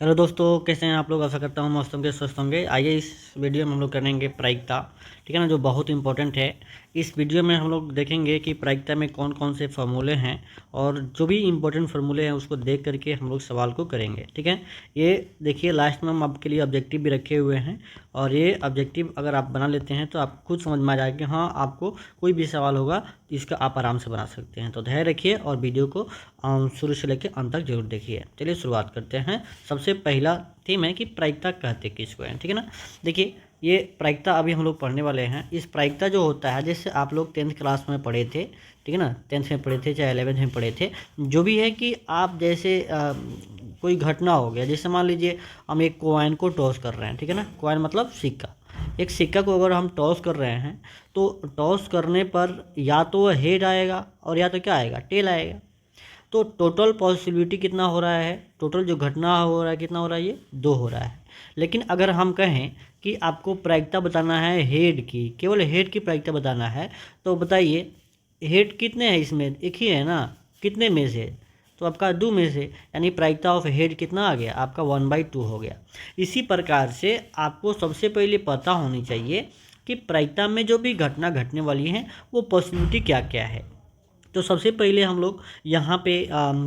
Hello दोस्तों, कैसे हैं आप लोग। आशा करता हूँ मस्त होंगे, स्वस्थ होंगे। आइए इस वीडियो में हम लोग करेंगे प्रायिकता, ठीक है ना, जो बहुत इंपॉर्टेंट है। इस वीडियो में हम लोग देखेंगे कि प्रायिकता में कौन कौन से फार्मूले हैं और जो भी इंपॉर्टेंट फार्मूले हैं उसको देख करके हम लोग सवाल को करेंगे, ठीक है। ये देखिए, लास्ट में हम आपके लिए ऑब्जेक्टिव भी रखे हुए हैं और ये ऑब्जेक्टिव अगर आप बना लेते हैं तो आप खुद समझ में आ जाएगा कि हाँ, आपको कोई भी सवाल होगा तो इसका आप आराम से बना सकते हैं। तो धैर्य रखिए और वीडियो को शुरू से लेकर अंत तक जरूर देखिए। चलिए शुरुआत करते हैं। सबसे पहला थीम है कि प्रायिकता कहते किसको हैं, ठीक है ना। देखिए, ये प्रायिकता अभी हम लोग पढ़ने वाले हैं। इस प्रायिकता जो होता है, जैसे आप लोग 10th क्लास में पढ़े थे, ठीक है ना, 10th में पढ़े थे चाहे 11th में पढ़े थे, जो भी है कि आप जैसे कोई घटना हो गया, जैसे मान लीजिए हम एक कॉइन को टॉस कर रहे हैं, ठीक है ना। कॉइन मतलब सिक्का। एक सिक्का को अगर हम टॉस कर रहे हैं तो टॉस करने पर या तो वह हेड आएगा और या तो क्या आएगा, टेल आएगा। तो टोटल पॉसिबिलिटी कितना हो रहा है, टोटल जो घटना हो रहा है कितना हो रहा है, ये 2 हो रहा है। लेकिन अगर हम कहें कि आपको प्रायिकता बताना है हेड की, केवल हेड की प्रायिकता बताना है, तो बताइए हेड कितने हैं, इसमें एक ही है ना, कितने में से, तो आपका 2 में से, यानी प्रायिकता ऑफ हेड कितना आ गया आपका 1/2 हो गया। इसी प्रकार से आपको सबसे पहले पता होनी चाहिए कि प्रायिकता में जो भी घटना घटने वाली है वो पॉसिबिलिटी क्या क्या है। तो सबसे पहले हम लोग यहाँ पे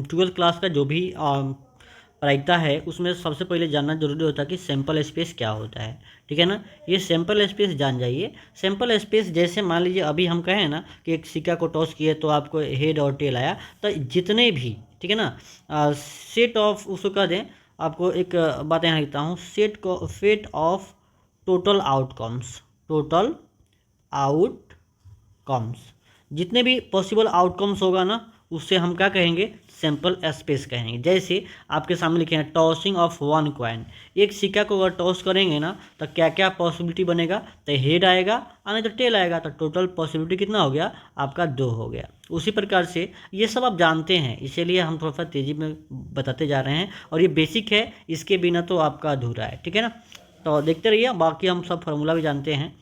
12th क्लास का जो भी प्रायिकता है उसमें सबसे पहले जानना जरूरी होता है कि सैंपल स्पेस क्या होता है, ठीक है ना। ये सैंपल स्पेस जान जाइए। सैंपल स्पेस जैसे मान लीजिए अभी हम कहें ना कि एक सिक्का को टॉस किए तो आपको हेड और टेल आया, तो जितने भी, ठीक है ना, सेट ऑफ, उसको कह दें, आपको एक बात यहाँ लिखता हूँ, set of total outcomes, total outcomes, जितने भी पॉसिबल आउटकम्स होगा ना उससे हम क्या कहेंगे, सैंपल स्पेस कहेंगे। जैसे आपके सामने लिखे हैं टॉसिंग ऑफ 1 कॉइन, एक सिक्का को अगर टॉस करेंगे ना तो क्या क्या पॉसिबिलिटी बनेगा, तो हेड आएगा और नहीं तो टेल आएगा, तो टोटल पॉसिबिलिटी कितना हो गया आपका 2 हो गया। उसी प्रकार से ये सब आप जानते हैं, इसीलिए हम थोड़ा सा तेज़ी में बताते जा रहे हैं और ये बेसिक है, इसके बिना तो आपका अधूरा है, ठीक है ना। तो देखते रहिए, बाकी हम सब फार्मूला भी जानते हैं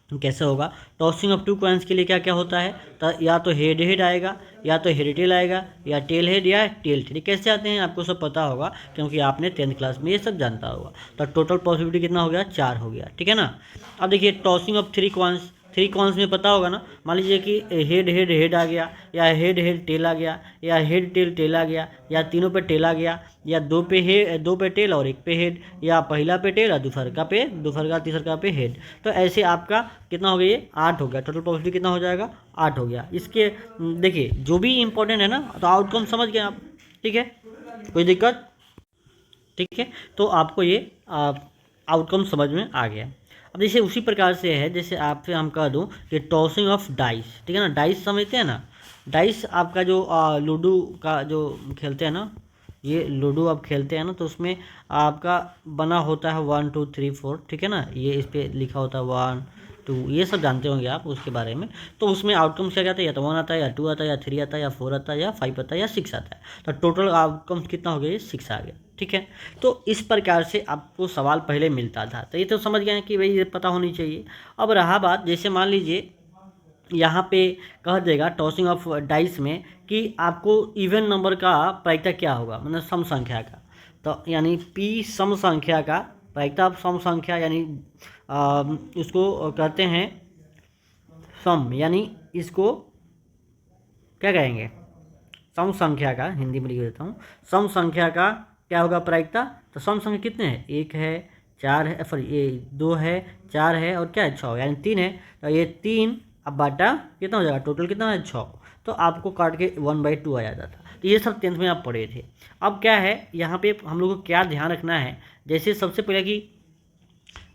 कैसे होगा। टॉसिंग ऑफ 2 कॉइन्स के लिए क्या क्या होता है, तो या तो हेड हेड आएगा, या तो हेड टेल आएगा, या टेल हेड या टेल टेल। कैसे आते हैं आपको सब पता होगा क्योंकि आपने 10th क्लास में ये सब जानता होगा। तो टोटल पॉसिबिलिटी कितना हो गया, 4 हो गया, ठीक है ना। अब देखिए टॉसिंग ऑफ 3 कॉइन्स में पता होगा ना, मान लीजिए कि हेड हेड हेड आ गया, या हेड हेड टेल आ गया, या हेड टेल टेल आ गया, या तीनों पे टेल आ गया, या 2 पे टेल और 1 पे हेड, या पहला पे टेल और दूसरा तीसरा पे हेड। तो ऐसे आपका कितना हो गया, ये 8 हो गया। टोटल पॉसिबिलिटी कितना हो जाएगा, 8 हो गया। इसके देखिए जो भी इंपॉर्टेंट है ना, तो आउटकम समझ गए आप, ठीक है, कोई दिक्कत, ठीक है। तो आपको ये आउटकम समझ में आ गया। अब जैसे उसी प्रकार से है, जैसे आपसे हम कह दूं कि टॉसिंग ऑफ डाइस, ठीक है ना, डाइस समझते हैं ना। डाइस आपका जो लूडो का जो खेलते हैं ना, ये लूडो आप खेलते हैं ना, तो उसमें आपका बना होता है 1 2 3 4, ठीक है ना, ये इस पर लिखा होता है 1 2, ये सब जानते होंगे आप उसके बारे में। तो उसमें आउटकम क्या कहते हैं, या तो 1 आता है, या 2 आता है, या 3 आता है, या 4 आता है, या 5 आता है, या 6 आता है। तो टोटल आउटकम कितना हो गया, ये 6 आ गया, ठीक है। तो इस प्रकार से आपको सवाल पहले मिलता था, तो ये तो समझ गए कि भाई ये पता होनी चाहिए। अब रहा बात, जैसे मान लीजिए यहाँ पे कह देगा टॉसिंग ऑफ डाइस में कि आपको इवन नंबर का प्रायिकता क्या होगा, मतलब सम संख्या का। तो यानी पी सम संख्या का प्रायिकता ऑफ सम संख्या, यानी उसको कहते हैं सम, यानी इसको क्या कहेंगे, सम संख्या का, हिंदी में लिख देता हूँ, सम संख्या का क्या होगा प्रायिकता। तो सम संख्या कितने हैं, 1 है, 4 है, सॉरी ये 2 है, 4 है और क्या है 6, यानी 3 है। तो ये 3 अब बाटा कितना हो जाएगा, टोटल कितना है 6। तो आपको काट के 1/2 आ जाता था। तो ये सब 10th में आप पढ़े थे। अब क्या है यहाँ पे हम लोग को क्या ध्यान रखना है, जैसे सबसे पहले कि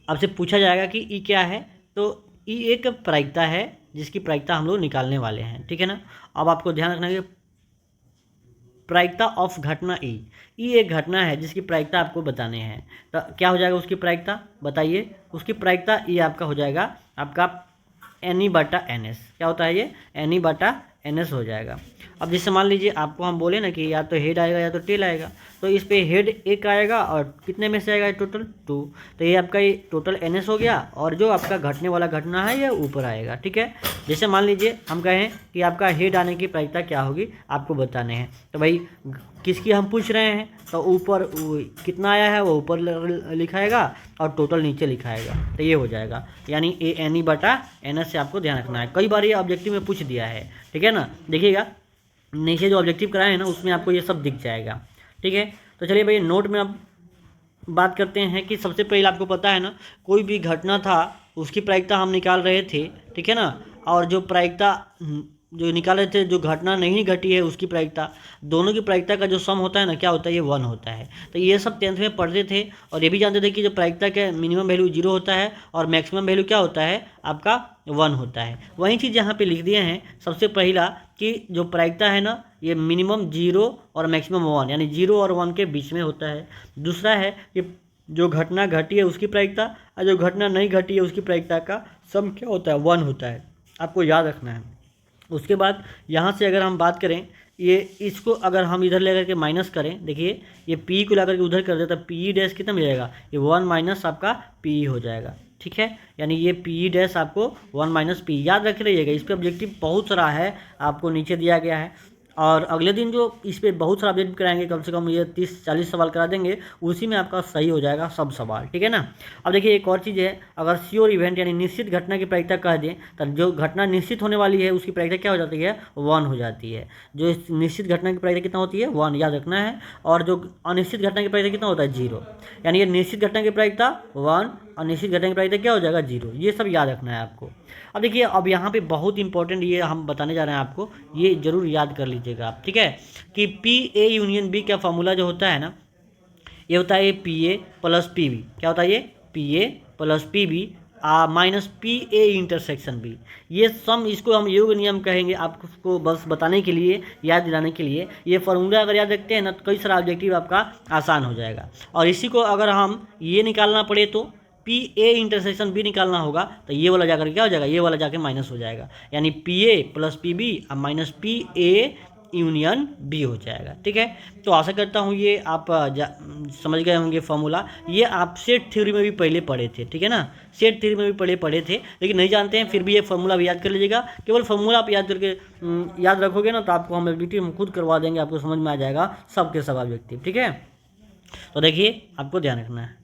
आपसे पूछा जाएगा कि ई क्या है, तो ई एक प्रायिकता है जिसकी प्रायिकता हम लोग निकालने वाले हैं, ठीक है ना। अब आपको ध्यान रखना है कि प्रायिकता ऑफ घटना ई एक घटना है जिसकी प्रायिकता आपको बताने हैं। तो क्या हो जाएगा उसकी प्रायिकता, बताइए। उसकी प्रायिकता ई आपका हो जाएगा आपका NE/NS। क्या होता है ये, NE/NS हो जाएगा। अब जैसे मान लीजिए आपको हम बोले ना कि या तो हेड आएगा या तो टेल आएगा, तो इस पे हेड एक आएगा और कितने में से आएगा टोटल 2। तो ये आपका ये टोटल NS हो गया और जो आपका घटने वाला घटना है ये ऊपर आएगा। ठीक है, जैसे मान लीजिए हम कहें कि आपका हेड आने की प्रायिकता क्या होगी आपको बताने हैं, तो भाई किसकी हम पूछ रहे हैं, तो ऊपर कितना आया है वो ऊपर लिखाएगा और टोटल नीचे लिखाएगा, तो ये हो जाएगा यानी ANE/NS से आपको ध्यान रखना है। कई बार ये ऑब्जेक्टिव में पूछ दिया है, ठीक है ना, देखिएगा नीचे जो ऑब्जेक्टिव कराए हैं ना उसमें आपको ये सब दिख जाएगा। ठीक है, तो चलिए भाई नोट में अब बात करते हैं कि सबसे पहले आपको पता है ना कोई भी घटना था उसकी प्रायिकता हम निकाल रहे थे, ठीक है ना, और जो प्रायिकता जो निकाल रहे थे जो घटना नहीं घटी है उसकी प्रायिकता, दोनों की प्रायिकता का जो सम होता है ना क्या होता है, ये 1 होता है। तो ये सब 10th में पढ़ते थे और ये भी जानते थे कि जो प्रायिकता का मिनिमम वैल्यू 0 होता है और मैक्सिमम वैल्यू क्या होता है आपका 1 होता है। वही चीज़ यहाँ पे लिख दिए हैं सबसे पहला कि जो प्रायिकता है ना ये मिनिमम 0 और मैक्सिमम 1 यानी 0 और 1 के बीच में होता है। दूसरा है कि जो घटना घटी है उसकी प्रायिकता और जो घटना नहीं घटी है उसकी प्रायिकता का सम क्या होता है 1 होता है, आपको याद रखना है। उसके बाद यहाँ से अगर हम बात करें ये इसको अगर हम इधर लेकर के माइनस करें, देखिए ये पी को लेकर के उधर कर देता पी डैश कितना मिल जाएगा, ये 1 माइनस आपका पी हो जाएगा। ठीक है, यानी ये पी डैश आपको 1 माइनस पी याद रख रहिएगा। इस पर ऑब्जेक्टिव बहुत सारा है आपको नीचे दिया गया है और अगले दिन जो इस पर बहुत सारा ऑब्जेक्टिव कराएंगे कम से कम ये 30-40 सवाल करा देंगे, उसी में आपका सही हो जाएगा सब सवाल। ठीक है ना। अब देखिए एक और चीज़ है, अगर श्योर इवेंट यानी निश्चित घटना की प्रायिकता कह दें तो जो घटना निश्चित होने वाली है उसकी प्रायिकता क्या हो जाती है 1 हो जाती है। जो निश्चित घटना की प्रायिकता कितना होती है 1 याद रखना है, और जो अनिश्चित घटना की प्रायिकता कितना होता है 0, यानी ये निश्चित घटना की प्रायिकता 1 और निश्चित घटना की प्रायिकता क्या हो जाएगा 0, ये सब याद रखना है आपको। अब देखिए अब यहाँ पे बहुत इंपॉर्टेंट ये हम बताने जा रहे हैं आपको, ये जरूर याद कर लीजिएगा आप। ठीक है, कि PA यूनियन B का फॉर्मूला जो होता है ना ये होता है PA प्लस PB, क्या होता है ये PA plus PB minus PA intersection B। ये सम इसको हम योग नियम कहेंगे आपको बस बताने के लिए, याद दिलाने के लिए। ये फॉर्मूला अगर याद रखते हैं ना तो कई सारा ऑब्जेक्टिव आपका आसान हो जाएगा। और इसी को अगर हम ये निकालना पड़े तो PA इंटरसेक्शन B निकालना होगा तो ये वाला जाकर क्या हो जाएगा, ये वाला जाके माइनस हो जाएगा, यानी PA plus PB minus PA union B हो जाएगा। ठीक है, तो आशा करता हूँ ये आप समझ गए होंगे फॉर्मूला। ये आप सेट थ्योरी में भी पहले पढ़े थे, ठीक है ना, सेट थ्योरी में भी पहले पढ़े थे, लेकिन नहीं जानते हैं फिर भी ये फॉर्मूला भी याद कर लीजिएगा। केवल फॉर्मूला आप याद करके याद रखोगे ना तो आपको हम ऑब्जेक्टिव हम खुद करवा देंगे, आपको समझ में आ जाएगा सबके सब ऑब्जेक्टिव। ठीक है, तो देखिए आपको ध्यान रखना है।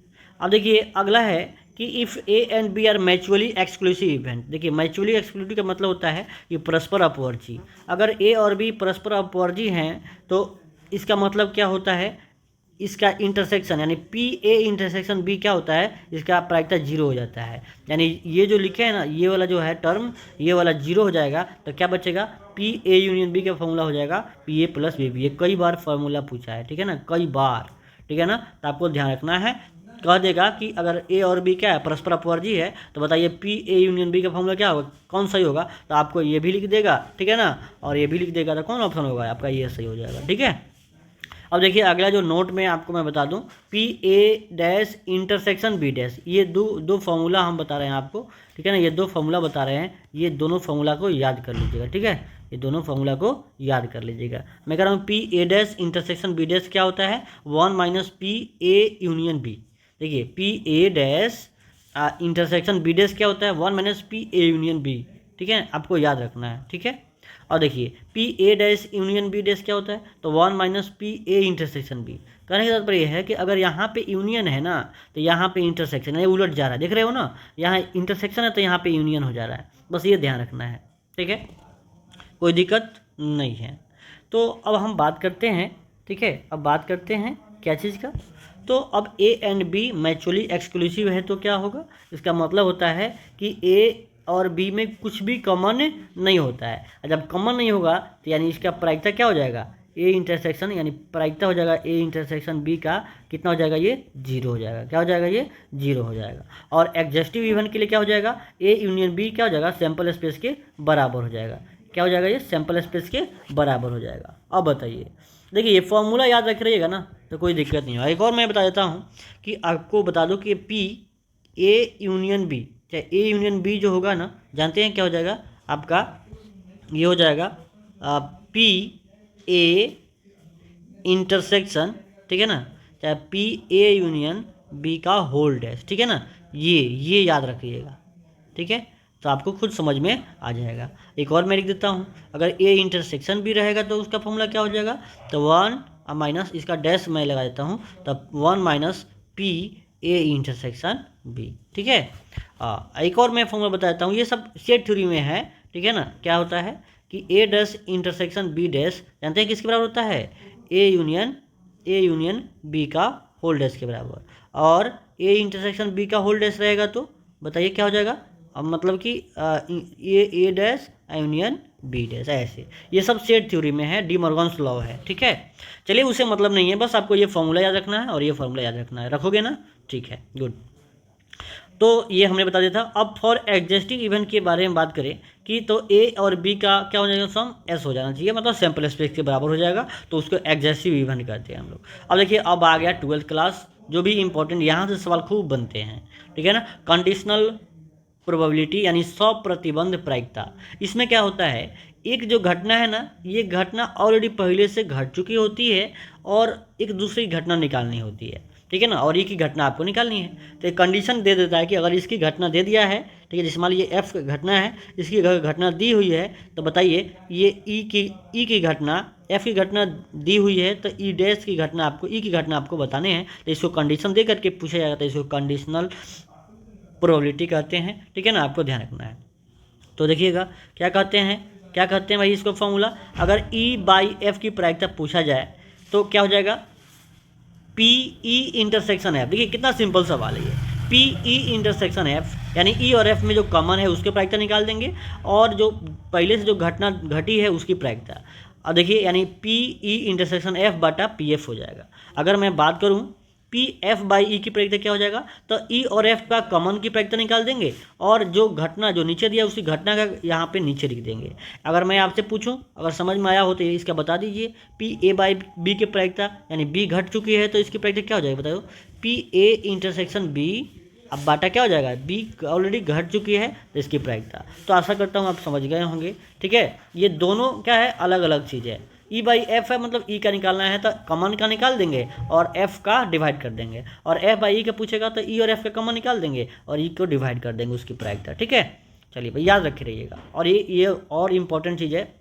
अब देखिए अगला है कि if A and B are mutually exclusive event. देखिए म्यूचुअली एक्सक्लूसिव का मतलब होता है कि परस्पर अपवर्जी। अगर A और B परस्पर अपवर्जी हैं तो इसका मतलब क्या होता है, इसका इंटरसेक्शन यानी PA इंटरसेक्शन B क्या होता है, इसका प्रायिकता 0 हो जाता है। यानी ये जो लिखे हैं ना ये वाला जो है टर्म ये वाला 0 हो जाएगा तो क्या बचेगा PA यूनियन B का फॉर्मूला हो जाएगा PA प्लस BB। ये कई बार फॉर्मूला पूछा है, ठीक है ना, कई बार, ठीक है ना, तो आपको ध्यान रखना है। कह देगा कि अगर A और B क्या है परस्पर अपवर्जी है तो बताइए PA यूनियन B का फॉर्मूला क्या होगा, कौन सही होगा, तो आपको ये भी लिख देगा, ठीक है ना, और ये भी लिख देगा, तो कौन ऑप्शन होगा आपका, ये सही हो जाएगा। ठीक है, अब देखिए अगला जो नोट में आपको मैं बता दूं PA dash intersection B dash, ये दो फॉर्मूला हम बता रहे हैं आपको, ठीक है ना, ये 2 फॉर्मूला बता रहे हैं, ये दोनों फॉर्मूला को याद कर लीजिएगा। ठीक है, ये दोनों फॉर्मूला को याद कर लीजिएगा। मैं कह रहा हूँ PA dash intersection B dash क्या होता है 1 माइनस PA यूनियन B। देखिए PA dash intersection B dash क्या होता है 1 माइनस PA यूनियन B। ठीक है, आपको याद रखना है। ठीक है, और देखिए PA dash union B dash क्या होता है तो 1 माइनस PA इंटरसेक्शन B। कहने का तात्पर्य है कि अगर यहाँ पे यूनियन है ना तो यहाँ पे इंटरसेक्शन है, उलट जा रहा है, देख रहे हो ना, यहाँ इंटरसेक्शन है तो यहाँ पे यूनियन हो जा रहा है, बस ये ध्यान रखना है। ठीक है, कोई दिक्कत नहीं है। तो अब हम बात करते हैं, ठीक है, अब बात करते हैं क्या चीज़ का, तो अब A and B mutually exclusive है तो क्या होगा, इसका मतलब होता है कि A और B में कुछ भी कॉमन नहीं होता है। जब कॉमन नहीं होगा तो यानी इसका प्रायिकता क्या हो जाएगा A इंटरसेक्शन, यानी प्रायिकता हो जाएगा A इंटरसेक्शन B का कितना हो जाएगा, ये 0 हो जाएगा। क्या हो जाएगा, ये 0 हो जाएगा। और एग्जेस्टिव इवेंट के लिए क्या हो जाएगा A यूनियन B क्या हो जाएगा सैंपल स्पेस के बराबर हो जाएगा। क्या हो जाएगा, ये सैंपल स्पेस के बराबर हो जाएगा। अब बताइए, देखिए ये फॉर्मूला याद रख रहिएगा ना तो कोई दिक्कत नहीं है। एक और मैं बता देता हूँ कि आपको बता दो कि PA यूनियन B, चाहे A यूनियन B जो होगा ना, जानते हैं क्या हो जाएगा आपका, ये हो जाएगा PA इंटरसेक्शन, ठीक है ना, चाहे पी ए यूनियन बी का होल डैश, ठीक है ना, ये याद रखिएगा, ठीक है, तो आपको खुद समझ में आ जाएगा। एक और मैं लिख देता हूँ, अगर ए इंटरसेक्शन बी रहेगा तो उसका फॉर्मूला क्या हो जाएगा, तो 1 माइनस इसका डैश मैं लगा देता हूँ, तब 1 minus P A intersection B, ठीक है। एक और मैं फॉर्मूला बता देता हूँ, ये सब सेट थ्योरी में है, ठीक है ना। क्या होता है कि ए डैश इंटरसेक्शन बी डैश जानते हैं किसके बराबर होता है, ए यूनियन बी का होल डैश के बराबर, और ए इंटरसेक्शन बी का होल डैश रहेगा तो बताइए क्या हो जाएगा, अब मतलब कि ए डैश यूनियन बी डैश, ऐसे ये सब सेट थ्योरी में है, डी मॉर्गन्स लॉ है, ठीक है। चलिए उसे मतलब नहीं है, बस आपको ये फॉर्मूला याद रखना है और ये फॉर्मूला याद रखना है, रखोगे ना, ठीक है, गुड। तो ये हमने बता दिया था। अब फॉर एग्जिस्टिंग इवेंट के बारे में बात करें कि तो ए और बी का क्या हो जाएगा, सम एस हो जाना चाहिए, मतलब सैम्पल स्पेस के बराबर हो जाएगा, तो उसको एग्जेस्टिव इवेंट कहते हैं हम लोग। अब देखिए अब आ गया 12th क्लास, जो भी इंपॉर्टेंट, यहाँ से सवाल खूब बनते हैं, ठीक है ना। कंडीशनल प्रोबेबिलिटी यानी स्वप्रतिबंध प्रायिकता, इसमें क्या होता है, एक जो घटना है ना, ये घटना ऑलरेडी पहले से घट चुकी होती है और एक दूसरी घटना निकालनी होती है, ठीक है ना, और एक ही घटना आपको निकालनी है। तो एक कंडीशन दे देता है कि अगर इसकी घटना दे दिया है, ठीक है, जैसे मान लीजिए एफ घटना है, इसकी घटना दी हुई है, तो बताइए ये ई की घटना, एफ की घटना दी हुई है, तो ई डैश की घटना आपको, ई की घटना आपको बताने हैं, तो इसको कंडीशन दे करके पूछा जाएगा, तो इसको कंडीशनल प्रोबेबिलिटी कहते हैं, ठीक है ना, आपको ध्यान रखना है। तो देखिएगा क्या कहते हैं भाई इसको फॉर्मूला, अगर ई बाई एफ की प्रायिकता पूछा जाए तो क्या हो जाएगा, पी ई इंटरसेक्शन एफ, देखिए कितना सिंपल सवाल है ये, पी ई इंटरसेक्शन एफ यानी ई और एफ में जो कॉमन है उसके प्रायिकता निकाल देंगे, और जो पहले से जो घटना घटी है उसकी प्रायिकता। अब देखिए यानी पी ई इंटरसेक्शन एफ बटा पी एफ हो जाएगा। अगर मैं बात करूँ पी एफ बाई ई की प्रायिकता क्या हो जाएगा, तो ई और एफ का कॉमन की प्रायिकता निकाल देंगे, और जो घटना जो नीचे दिया उसी घटना का यहाँ पे नीचे लिख देंगे। अगर मैं आपसे पूछूं, अगर समझ में आया हो तो इसका बता दीजिए, पी ए बाई बी की प्रायिकता यानी बी घट चुकी है तो इसकी प्रायिकता क्या हो जाएगा बताओ, पी ए इंटरसेक्शन बी, अब बाटा क्या हो जाएगा, बी ऑलरेडी घट चुकी है तो इसकी प्रायिकता। तो आशा करता हूँ आप समझ गए होंगे, ठीक है। ये दोनों क्या है, अलग अलग चीज़ है। ई बाई एफ है, मतलब ई का निकालना है तो कॉमन का निकाल देंगे और एफ का डिवाइड कर देंगे, और एफ बाई ई का पूछेगा तो ई और एफ का कॉमन निकाल देंगे और ई को डिवाइड कर देंगे उसकी प्रायिकता, ठीक है। चलिए भाई याद रखे रहिएगा। और ये और इम्पोर्टेंट चीज़ है,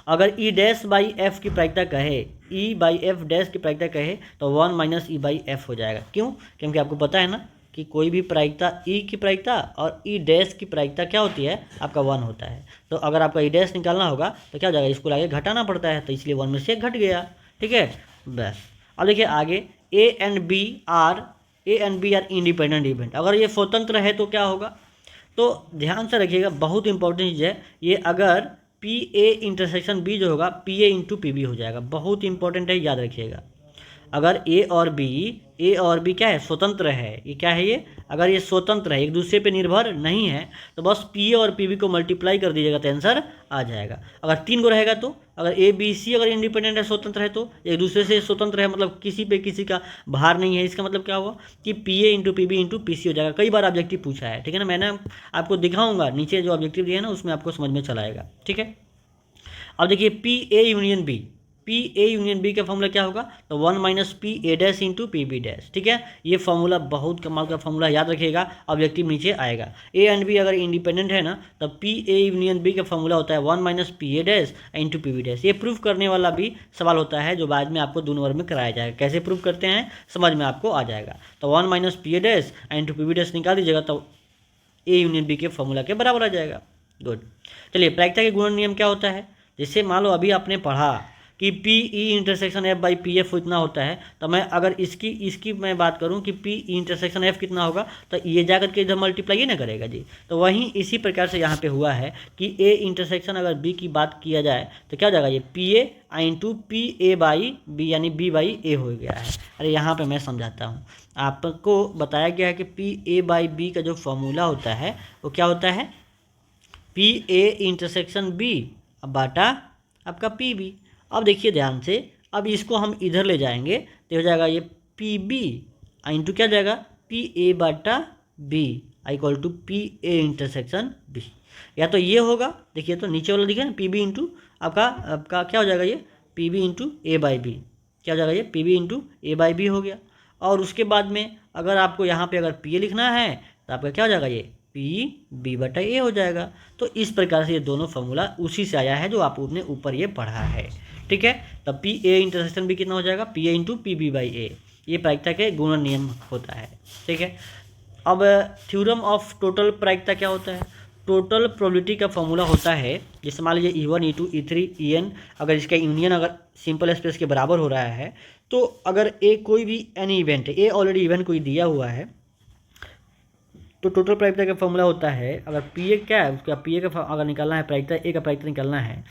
अगर ई डैश बाई एफ की प्रायिकता कहे, ई बाई एफ डैश की प्रायिकता कहे तो 1 माइनस ई बाई एफ हो जाएगा। क्यों, क्योंकि आपको पता है ना कि कोई भी प्रायिकता ई की प्रायिकता और ई डैश की प्रायिकता क्या होती है, आपका 1 होता है। तो अगर आपका ई डैश निकालना होगा तो क्या हो जाएगा, इसको आगे घटाना पड़ता है, तो इसलिए 1 में से घट गया, ठीक है बस। अब देखिए आगे A and B are independent event, अगर ये स्वतंत्र है तो क्या होगा, तो ध्यान से रखिएगा, बहुत इंपॉर्टेंट चीज़ है ये। अगर पी ए इंटरसेक्शन बी जो होगा P A into P B हो जाएगा, बहुत इंपॉर्टेंट है, याद रखिएगा। अगर ए और बी क्या है, स्वतंत्र है, ये क्या है ये, अगर ये स्वतंत्र है, एक दूसरे पे निर्भर नहीं है, तो बस पी ए और पी बी को मल्टीप्लाई कर दीजिएगा तो आंसर आ जाएगा। अगर 3 गो रहेगा तो, अगर ए बी सी अगर इंडिपेंडेंट है, स्वतंत्र है, तो एक दूसरे से स्वतंत्र है, मतलब किसी पे किसी का भार नहीं है, इसका मतलब क्या हुआ कि P A into P B into P C हो जाएगा। कई बार ऑब्जेक्टिव पूछा है, ठीक है ना, मैंने आपको दिखाऊंगा नीचे जो ऑब्जेक्टिव दिया है ना, उसमें आपको समझ में चला आएगा, ठीक है। अब देखिए पी ए यूनियन बी का फॉर्मूला क्या होगा, तो 1 minus P A dash into P B dash, ठीक है। ये फॉर्मूला बहुत कमाल का फॉर्मूला, याद रखिएगा, ऑब्जेक्टिव नीचे आएगा। ए एंड बी अगर इंडिपेंडेंट है ना, तो पी ए यूनियन बी का फॉर्मूला होता है 1 minus P A dash into P B dash. ये प्रूफ करने वाला भी सवाल होता है जो बाद में आपको 2 नंबर में कराया जाएगा। कैसे प्रूफ करते हैं समझ में आपको आ जाएगा। तो 1 minus P A dash into P B dash निकाल दीजिएगा तो ए यूनियन बी के फॉर्मूला के बराबर आ जाएगा। गुड। चलिए प्रायिकता के गुणन नियम क्या होता है, जैसे मान लो अभी आपने पढ़ा कि P E intersection F by P F इतना होता है, तो मैं अगर इसकी मैं बात करूं कि पी ई इंटरसेक्शन एफ कितना होगा, तो ये जाकर के इधर मल्टीप्लाई ही ना करेगा जी। तो वहीं इसी प्रकार से यहाँ पे हुआ है कि ए इंटरसेक्शन अगर बी की बात किया जाए तो क्या हो जाएगा, ये P A into P A by B यानी बी बाई ए हो गया है। अरे यहाँ पर मैं समझाता हूँ, आपको बताया गया है कि पी ए बाई बी का जो फॉर्मूला होता है वो क्या होता है, पी ए इंटरसेक्शन बी अब बाटा आपका पी बी। अब देखिए ध्यान से, अब इसको हम इधर ले जाएंगे तो हो जाएगा ये पी बी इंटू क्या जाएगा, पी ए बाटा B equal to P A intersection B. या तो ये होगा, देखिए तो नीचे वाला दिखे ना, पी बी इंटू आपका क्या हो जाएगा, ये P B into A by B, क्या हो जाएगा ये P B into A by B हो गया। और उसके बाद में अगर आपको यहाँ पे अगर पी ए लिखना है तो आपका क्या हो जाएगा ये पी बी बटा ए हो जाएगा। तो इस प्रकार से ये दोनों फॉर्मूला उसी से आया है जो आपने ऊपर ये पढ़ा है, ठीक है। तब पी ए इंटरसेक्शन भी कितना हो जाएगा P A into P B by A, ये प्रायिकता के गुणन नियम होता है, ठीक है। अब थ्योरम ऑफ टोटल प्रायिकता क्या होता है? टोटल प्रोबेबिलिटी का फॉर्मूला होता है, जैसे मान लीजिए E1 E2 E3 En, अगर इसका यूनियन अगर सिंपल स्पेस के बराबर हो रहा है तो अगर ए कोई भी एनी इवेंट है, ए ऑलरेडी इवेंट कोई दिया हुआ है, तो टोटल प्रायिकता का फॉर्मूला होता है, अगर पी ए क्या है उसका पी ए का अगर निकालना है प्रायिकता, ए का प्रायिकता निकालना है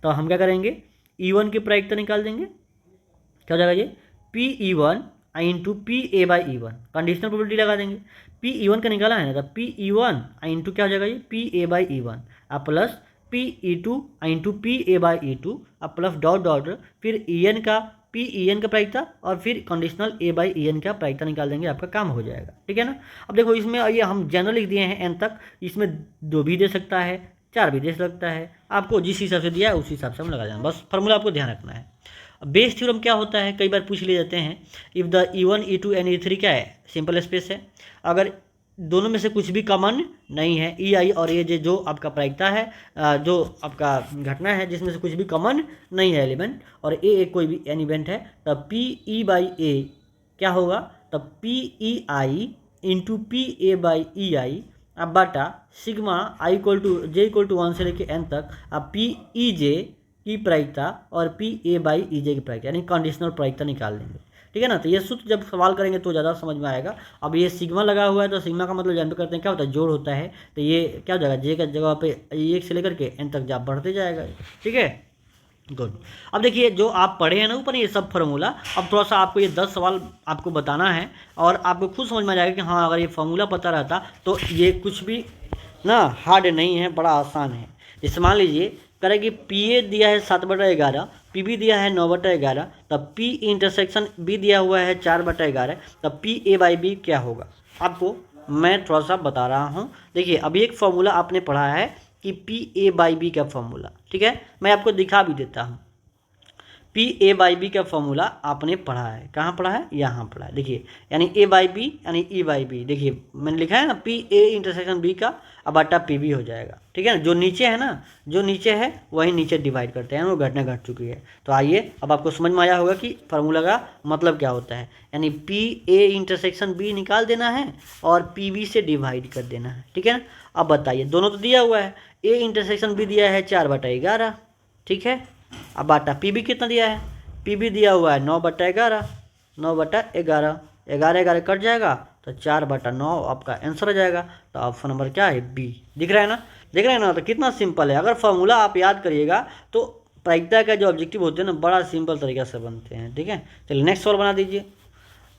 तो हम क्या करेंगे E1 की प्रायिकता निकाल देंगे। क्या हो जाएगा ये P E one I into P A by E one, conditional probability लगा देंगे। पी ई वन का निकाला है ना तो P E one I into क्या हो जाएगा ये P A by E one अब plus P E two I into P A by E two अब प्लस डॉट डॉट फिर ई एन का पी ई एन का प्रायिकता और फिर conditional A by E N का प्रायिकता निकाल देंगे, आपका काम हो जाएगा, ठीक है ना। अब देखो इसमें ये हम जनरल लिख दिए हैं एन तक, इसमें 2 भी दे सकता है 4 भी दे सकता है, आपको जिस हिसाब से दिया है उस हिसाब से हम लगा देना, बस फार्मूला आपको ध्यान रखना है। बेस थ्योरम क्या होता है कई बार पूछ लिए जाते हैं, if the E1 E2 and E3 क्या है सिंपल स्पेस है, अगर दोनों में से कुछ भी कॉमन नहीं है ई आई और ए जे जो आपका प्रायिकता है, जो आपका घटना है जिसमें से कुछ भी कॉमन नहीं है एलिमेंट, और ए कोई भी एन इवेंट है, तब पी ई बाई ए क्या होगा, तब P E I into P A by E I अब बाटा sigma I equal to J equal to 1 से लेके एन तक अब पी ई जे की प्रायिकता और पी ए बाई ई जे की प्रायिकता यानी कंडीशनल प्रायिकता निकाल देंगे, ठीक है ना। तो ये सूत्र जब सवाल करेंगे तो ज़्यादा समझ में आएगा। अब ये सिग्मा लगा हुआ है तो सिग्मा का मतलब जानते करते हैं क्या होता है जोड़ होता है, तो ये क्या हो जाएगा जे का जगह पे 1 से लेकर के एन तक जा बढ़ते जाएगा, ठीक है, गुड। अब देखिए जो आप पढ़े हैं ना ऊपर ये सब फार्मूला, अब थोड़ा सा आपको ये 10 सवाल आपको बताना है और आपको खुद समझ में आ जाएगा कि हाँ अगर ये फार्मूला पता रहता तो ये कुछ भी ना हार्ड नहीं है, बड़ा आसान है। जैसे मान लीजिए करें कि पी ए दिया है 7/11, पी बी दिया है 9/11, तब पी इंटरसेक्शन बी दिया हुआ है 4/11, तब पी ए बाई बी क्या होगा, आपको मैं थोड़ा सा बता रहा हूँ। देखिए अभी एक फॉर्मूला आपने पढ़ा है कि पी ए बाई बी का फॉर्मूला, ठीक है, मैं आपको दिखा भी देता हूँ। पी ए बाई बी का फॉर्मूला आपने पढ़ा है, कहाँ पढ़ा है, यहाँ पढ़ा है, देखिए यानी ए बाई बी यानी ई बाई बी, देखिए मैंने लिखा है ना पी ए इंटरसेक्शन बी का अब बाटा पी बी हो जाएगा, ठीक है ना। जो नीचे है ना, जो नीचे है वही नीचे डिवाइड करते हैं, वो घटना घट चुकी है। तो आइए अब आपको समझ में आया होगा कि फार्मूला का मतलब क्या होता है, यानी पी ए इंटरसेक्शन बी निकाल देना है और पी बी से डिवाइड कर देना है, ठीक है ना। अब बताइए दोनों तो दिया हुआ है, ए इंटरसेक्शन बी दिया है 4/11, ठीक है, अब बाटा पी बी कितना दिया है, पी बी दिया हुआ है 9/11, 9/11, 11 कट जाएगा तो 4/9 आपका आंसर आ जाएगा। तो ऑप्शन नंबर क्या है बी, दिख रहा है ना, दिख रहा है ना। तो कितना सिंपल है, अगर फॉर्मूला आप याद करिएगा तो प्रायिकता का जो ऑब्जेक्टिव होते हैं ना बड़ा सिंपल तरीके से बनते हैं, ठीक है। चलिए नेक्स्ट सवाल बना दीजिए,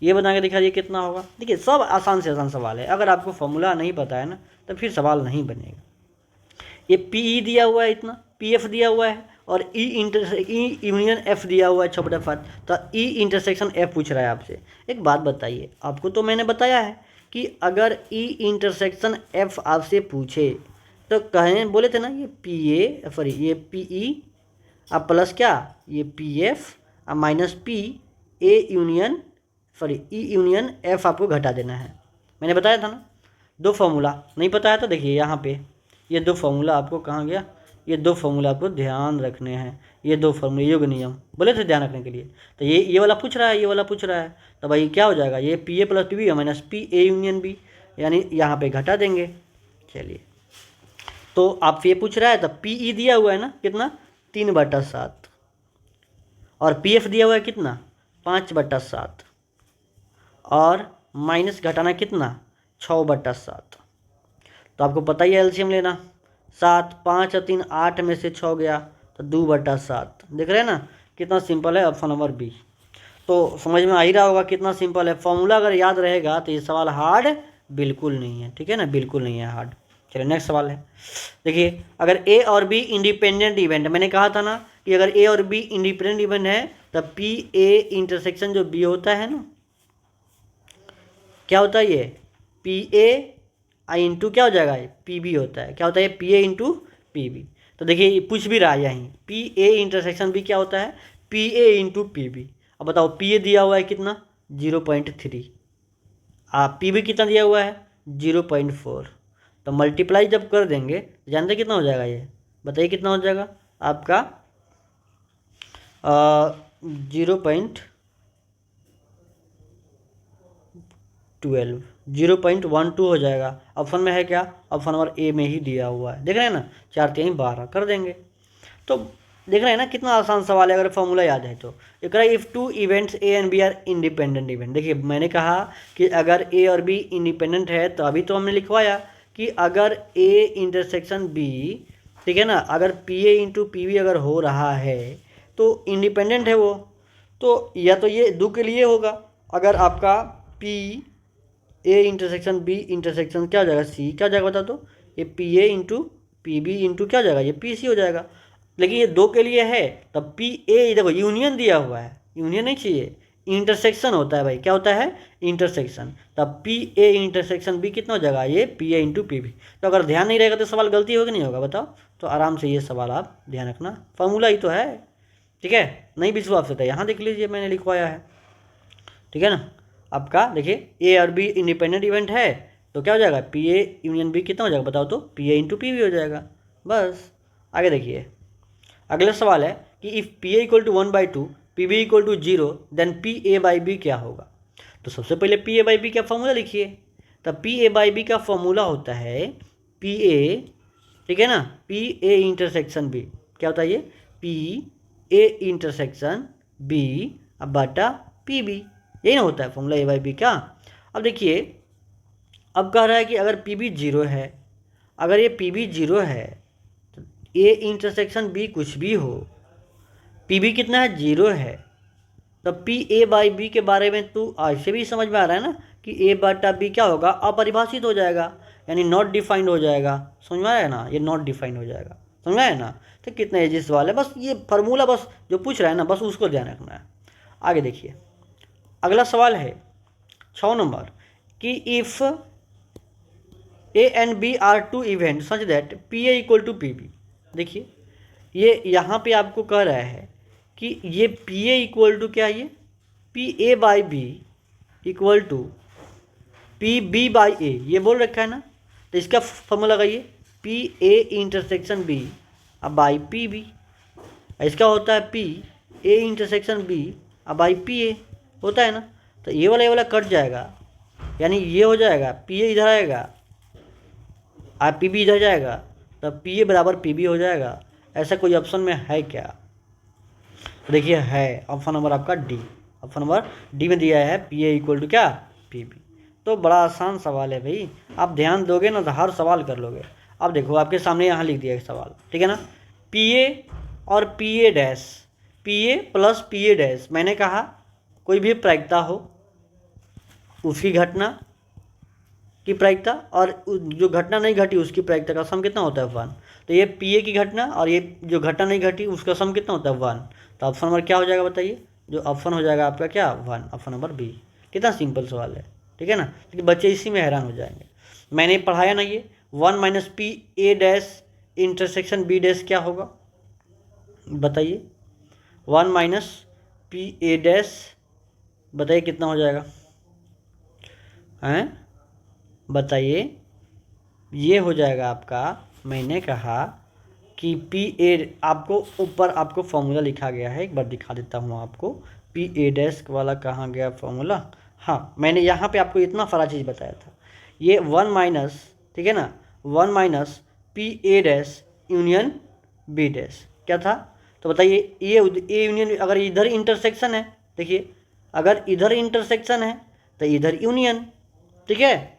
ये बना के दिखा दीजिए कितना होगा। देखिए सब आसान से आसान सवाल है, अगर आपको फॉर्मूला नहीं पता है ना तो फिर सवाल नहीं बनेगा। ये पी ई दिया हुआ है इतना, पी एफ दिया हुआ है और ई यूनियन एफ दिया हुआ है 6/5, तो ई इंटरसेक्शन एफ पूछ रहा है आपसे। एक बात बताइए, आपको तो मैंने बताया है कि अगर ई इंटरसेक्शन एफ आपसे पूछे तो कहें बोले थे ना ये पी ए सॉरी ये पी ई अब प्लस क्या ये पी एफ अब minus P A union sorry E union F आपको घटा देना है, मैंने बताया था ना। 2 फॉर्मूला नहीं पता है तो देखिए यहाँ पे ये 2 फॉर्मूला आपको कहाँ गया, ये 2 फॉर्मूला आपको ध्यान रखने हैं, ये 2 फॉर्मूले योग नियम बोले थे ध्यान रखने के लिए। तो ये वाला पूछ रहा है, ये वाला पूछ रहा है, तो भाई क्या हो जाएगा ये P A plus P B minus P A union B, यानी यहाँ पे घटा देंगे। चलिए तो आप ये पूछ रहा है, तो पी ई दिया हुआ है ना कितना 3/7 और पी एफ दिया हुआ है कितना 5/7 और माइनस घटाना कितना 6/7। तो आपको पता ही है एलसीएम लेना, 7 5 और 3 8 में से 6 गया तो 2/7, देख रहे हैं ना कितना सिंपल है। ऑप्शन नंबर बी, तो समझ में आ ही रहा होगा कितना सिंपल है। फॉर्मूला अगर याद रहेगा तो ये सवाल हार्ड बिल्कुल नहीं है, ठीक है ना, बिल्कुल नहीं है हार्ड। चलिए नेक्स्ट सवाल है, देखिए अगर ए और बी इंडिपेंडेंट इवेंट, मैंने कहा था ना कि अगर ए और बी इंडिपेंडेंट इवेंट है तब पी ए इंटरसेक्शन जो बी होता है ना क्या होता है ये पी ए आई इंटू क्या हो जाएगा पी बी होता है, क्या होता है P A into P B. तो देखिए पूछ भी रहा है यहीं पी ए इंटरसेक्शन बी क्या होता है P A into P B. अब बताओ पी ए दिया हुआ है कितना 0.3, आप पी बी कितना दिया हुआ है 0.4, तो मल्टीप्लाई जब कर देंगे जानते कितना हो जाएगा, ये बताइए कितना हो जाएगा आपका 0.12 हो जाएगा। ऑप्शन में है क्या, ऑप्शन नंबर ए में ही दिया हुआ है, देख रहे हैं ना, 4×3=12 कर देंगे। तो देख रहे हैं ना कितना आसान सवाल है, अगर फॉर्मूला याद है तो। एक if two events A and B are independent event, देखिए मैंने कहा कि अगर ए और बी इंडिपेंडेंट है, तो अभी तो हमने लिखवाया कि अगर ए इंटरसेक्शन बी, ठीक है ना, अगर P A into P B अगर हो रहा है तो इंडिपेंडेंट है वो, तो या तो ये दो के लिए होगा, अगर आपका P A intersection B intersection क्या हो जाएगा सी, क्या हो जाएगा बता दो, ये P A into P B into क्या हो जाएगा, ये पी सी हो जाएगा। लेकिन ये दो के लिए है, तब पी ए, देखो यूनियन दिया हुआ है, यूनियन नहीं चाहिए, इंटरसेक्शन होता है भाई, क्या होता है इंटरसेक्शन, तब पी ए इंटरसेक्शन बी कितना हो जाएगा, ये P A into P B. तो अगर ध्यान नहीं रहेगा तो सवाल गलती होगा नहीं होगा बताओ, तो आराम से ये सवाल आप ध्यान रखना, फार्मूला ही तो है, ठीक है, नहीं विश्वास होता है यहाँ देख लीजिए मैंने लिखवाया है, ठीक है ना। आपका देखिए ए और बी इंडिपेंडेंट इवेंट है, तो क्या हो जाएगा पी ए यूनियन बी कितना हो जाएगा बताओ, तो P A into P B हो जाएगा। बस आगे देखिए, अगला सवाल है कि if P A equal to 1/2 P B equal to 0 then P A by B क्या होगा। तो सबसे पहले पी ए बाई बी का फॉर्मूला लिखिए, तब पी ए बाई बी का फॉर्मूला होता है पी ए, ठीक है ना, पी ए इंटरसेक्शन बी, क्या होता है ये पी ए इंटरसेक्शन बी अब बटा पी बी, यही ना होता है फॉर्मूला ए बाई बी का। अब देखिए, अब कह रहा है कि अगर पी बी 0 है, अगर ये पी बी 0 है तो ए इंटरसेक्शन बी कुछ भी हो, पी बी कितना है 0 है, तो पी ए बाई बी के बारे में तो ऐसे भी समझ में आ रहा है ना कि ए बटा बी क्या होगा, अपरिभाषित हो जाएगा, यानी नॉट डिफाइंड हो जाएगा, समझ में आया ना, ये नॉट डिफाइंड हो जाएगा, समझ में आया ना। तो कितना इजी सवाल है, बस ये फार्मूला बस जो पूछ रहा है ना बस उसको ध्यान रखना है। आगे देखिए, अगला सवाल है 6 नंबर कि if A and B are two event such that P A equal to P B. देखिए ये यहाँ पे आपको कह रहा है कि ये पी ए इक्वल टू क्या है, ये P A by B equal to P B by A, ये बोल रखा है ना, तो इसका फॉर्मूला लगाइए पी ए इंटरसेक्शन बी अब बाई पी बी, इसका होता है पी ए इंटरसेक्शन बी अब बाई पी ए होता है ना, तो ये वाला कट जाएगा, यानी ये हो जाएगा पी ए इधर आएगा और पी बी इधर जाएगा, तब पी ए बराबर पी बी हो जाएगा। ऐसा कोई ऑप्शन में है क्या, तो देखिए है ऑप्शन नंबर आपका डी, ऑप्शन नंबर डी में दिया है पी ए इक्वल टू क्या पी बी। तो बड़ा आसान सवाल है भाई, आप ध्यान दोगे ना तो हर सवाल कर लोगे। अब देखो आपके सामने यहाँ लिख दिया एक सवाल, ठीक है ना, पी ए और P A dash, P A plus P A dash, मैंने कहा कोई भी प्रायिकता हो उसकी घटना की प्रायिकता और जो घटना नहीं घटी उसकी प्रायिकता का सम कितना होता है 1, तो ये पी ए की घटना और ये जो घटना नहीं घटी उसका सम कितना होता है 1, तो ऑप्शन नंबर क्या हो जाएगा बताइए, जो ऑप्शन हो जाएगा आपका क्या 1, ऑप्शन नंबर बी। कितना सिंपल सवाल है, ठीक है ना, क्योंकि बच्चे इसी में हैरान हो जाएंगे। मैंने पढ़ाया ना ये 1 minus P A dash intersection B dash क्या होगा बताइए, 1 माइनस पी ए डैश बताइए कितना हो जाएगा, हैं बताइए, ये हो जाएगा आपका, मैंने कहा कि पी ए, आपको ऊपर आपको फॉर्मूला लिखा गया है, एक बार दिखा देता हूँ आपको, पी ए डैश वाला कहाँ गया फॉर्मूला, हाँ मैंने यहाँ पे आपको इतना सारा चीज़ बताया था, ये 1 माइनस, ठीक है ना, 1 minus P A dash union B dash क्या था, तो बताइए ये ए यूनियन, अगर इधर इंटरसेक्शन है, देखिए अगर इधर इंटरसेक्शन है तो इधर यूनियन, ठीक है,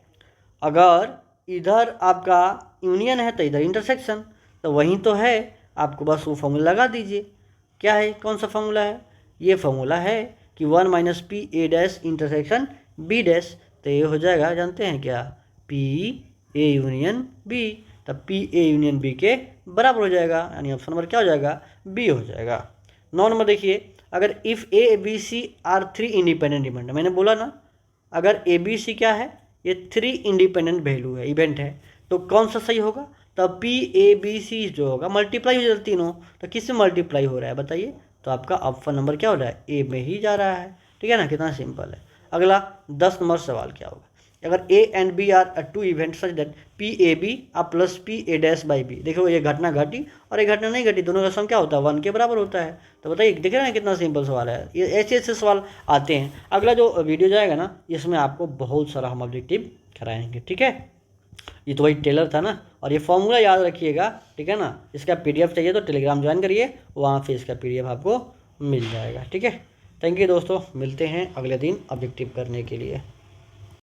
अगर इधर आपका यूनियन है तो इधर इंटरसेक्शन, तो वहीं तो है, आपको बस वो फॉर्मूला लगा दीजिए। क्या है, कौन सा फॉर्मूला है, ये फॉर्मूला है कि 1 minus P A dash intersection B dash, तो ये हो जाएगा जानते हैं क्या पी ए यूनियन बी, तब पी ए यूनियन बी के बराबर हो जाएगा, यानी ऑप्शन नंबर क्या हो जाएगा बी हो जाएगा। 9 नंबर देखिए, अगर if A B C are 3 independent event, मैंने बोला ना अगर ए बी सी क्या है, ये 3 इंडिपेंडेंट वैल्यू है इवेंट है, तो कौन सा सही होगा, तब पी ए बी सी जो होगा मल्टीप्लाई हो जाता तीनों, तो किससे मल्टीप्लाई हो रहा है बताइए, तो आपका ऑप्शन नंबर क्या हो रहा है, ए में ही जा रहा है। ठीक है ना, कितना सिंपल है। अगला 10 नंबर सवाल क्या होगा, अगर A and B are two event such that P A B आ plus P A dash by B, देखो ये घटना घटी और ये घटना नहीं घटी, दोनों का सम क्या होता है 1 के बराबर होता है। तो बताइए, देख रहे हैं कितना सिंपल सवाल है, ये ऐसे ऐसे सवाल आते हैं। अगला जो वीडियो जाएगा ना, इसमें आपको बहुत सारा हम ऑब्जेक्टिव कराएंगे। ठीक है, ये तो वही टेलर था ना, और ये फॉर्मूला याद रखिएगा। ठीक है ना, इसका पीडीएफ चाहिए तो टेलीग्राम ज्वाइन करिए, वहाँ पे इसका पीडीएफ आपको मिल जाएगा। ठीक है, थैंक यू दोस्तों, मिलते हैं अगले दिन ऑब्जेक्टिव करने के लिए।